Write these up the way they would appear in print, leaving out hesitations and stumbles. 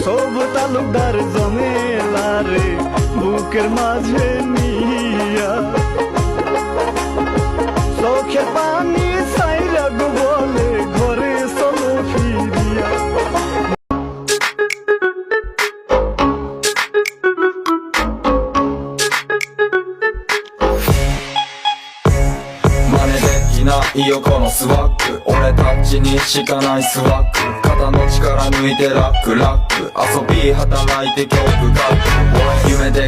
সব তালুকদার জমেলা রে বুকের মাঝে নিয়া চোখে পানি চাইরা গো বলে ঘরে চলো ফিরিয়া।真似できないよこのスワッグ、俺たちにしかないスワッグ、肩の力抜いてラックラック、遊び働いて曲書く、夢で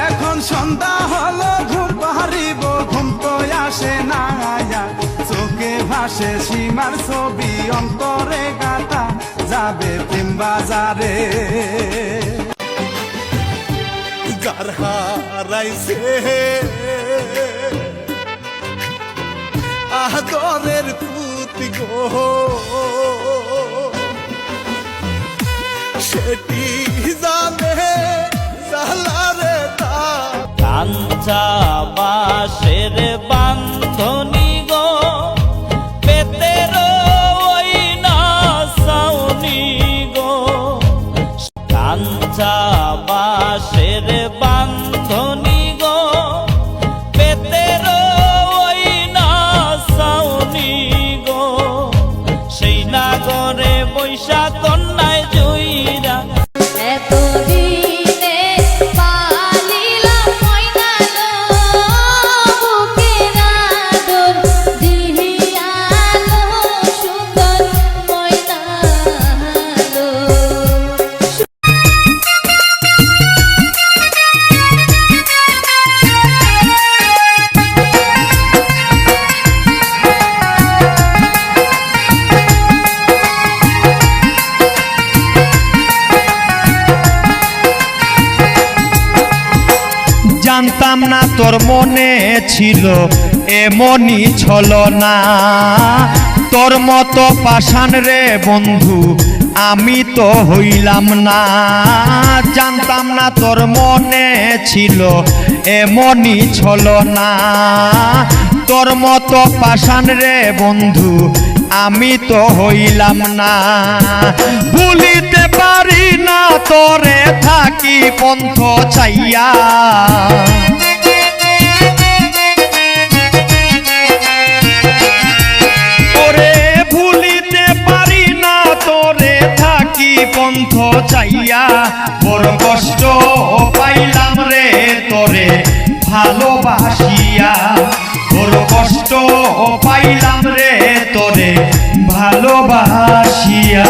এখন সন্ধ্যা হলো ঘুম পাহারিব, ঘুম তো আসে না, চোখে ভাসে সীমার ছবি, অন্তরে গাতা যাবে প্রেম বাজারে। যার হারাইছে আদরের পুতি গো, সেটি জানে জালারে তা কাঞ্চা বাঁশের বান্ধনি গো, পেতের ওই না সাউনি গো। কাঞ্চা বাঁশের বান্ধনি গো, পেতের ওই না সাউনি গো। সেই নাগরে বৈশা কন্যায় জয়ীরা জানতাম না তোর মনে ছিল এমনই ছলনা, তোর মতো পাষাণ রে বন্ধু আমি তো হইলাম না। জানতাম না তোর মনে ছিল এমনই ছলনা, তোর মতো পাষাণ রে বন্ধু আমি তো হইলাম না। ভুলিতে পারি না তোরে থাকি পন্থ চাইয়া, ওরে ভুলিতে পারি না তোরে থাকি পন্থ চাইয়া। বড় কষ্ট পাইলাম রে তোরে ভালোবাসিয়া, বড় কষ্ট পাইলাম রে তোরে ভালোবাসিয়া।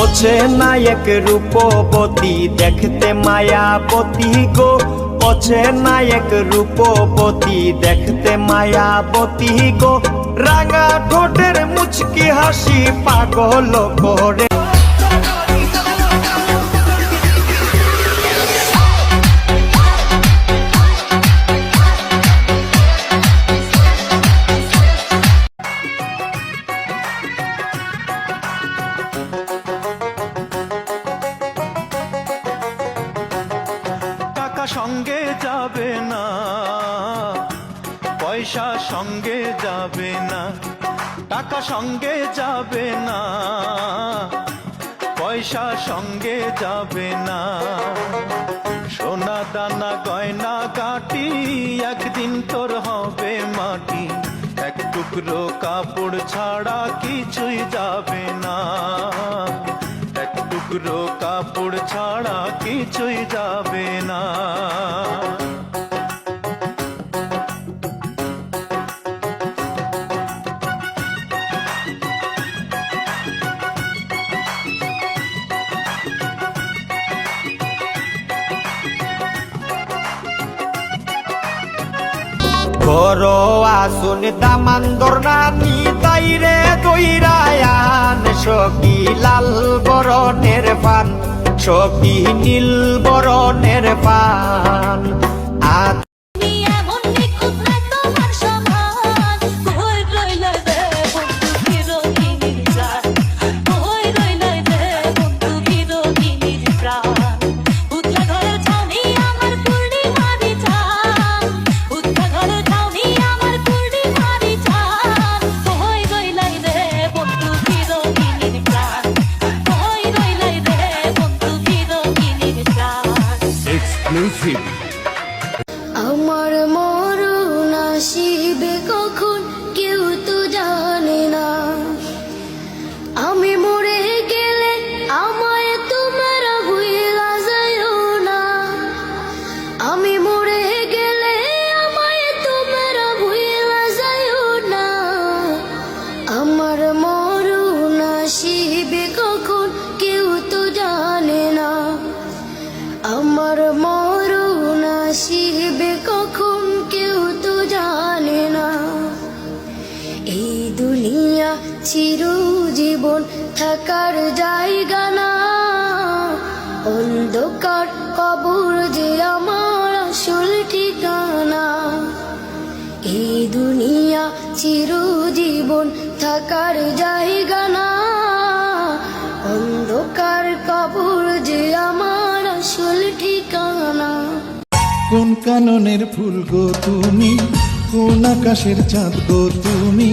ওছে নায়ক রূপবতী দেখতে মায়াবতী গো, ওছে নায়ক রূপবতী দেখতে মায়াবতী গো, রাঙা ঠোঁটের মুচকি হাসি পাগল করে। সঙ্গে যাবে না, পয়সা সঙ্গে যাবে না, টাকা সঙ্গে যাবে না, পয়সা সঙ্গে যাবে না। সোনা দানা গয়না গাটি একদিন তোর হবে মাটি, এক টুকরো কাপড় ছাড়া কিছুই যাবে না, এক টুকরো কাপড় ছাড়া কিছুই যাবে না। বড় আসুন দামান্দর নানি তাইরে দইরায়ান, সখী লাল বরণের পান, সখী নীল বরণের পান। এমন নিখুঁত তোমার সমান, কই রইল দেব এই দুনিয়া চিরজীবন থাকার জায়গা না, অন্ধকার কবর যে আমার আসল ঠিকানা। এই দুনিয়া চিরজীবন থাকার জায়গা না, অন্ধকার কবর যে আমার আসল ঠিকানা। কোন কাননের ফুল গো তুমি, কোন আকাশের চাঁদ গো তুমি,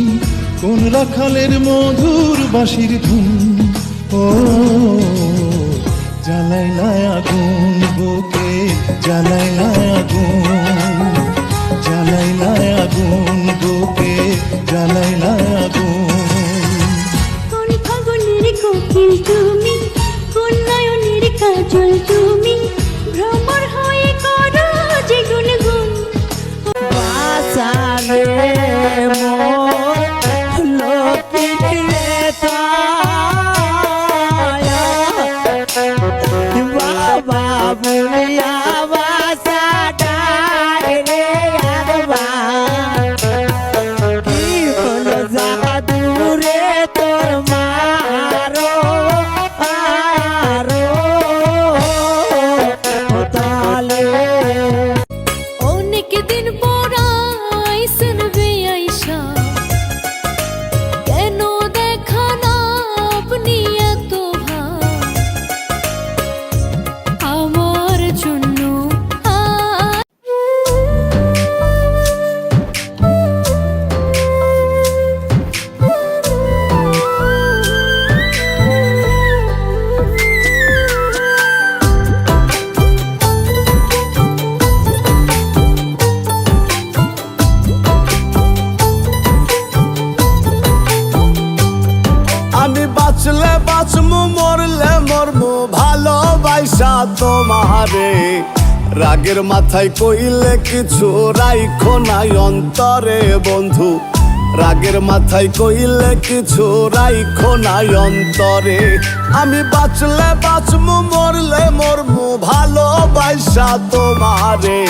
কোন রাখালের মধুর বাঁশির ধুন। ও জ্বালাইলা আগুন বুকে, জ্বালাইলা আগুন, জ্বালাইলা আগুন বুকে, জ্বালাইলা আগুন। কোন ফাগুনের কোকিল তুমি, কোন নয়নের কাজল তুমি, ভ্রমর হয়ে করো যে গুনগুন। বাসারে মোর লক্ষ্মী রে তায়া, বাবা বুড়িয়া বাসা ডাকে রে একবার, কি হলো জাদু রে তোর মারো আরো তালে। অনেক দিন পর আইসন বে আইসা, কেন দেখা না আপনি এত ভাব আমার জন্য। আমি বাঁচলে বাঁচমু, মরলে মরমু, ভালোবাসা তোমারে। রাগের মাথায় কইলে কিছু রাইখো নাই অন্তরে বন্ধু, রাগের মাথায় কইলে কিছু রাইখো নাই অন্তরে। আমি বাঁচলে বাঁচমু, মরলে মরমু, ভালোবাসা তোমারে।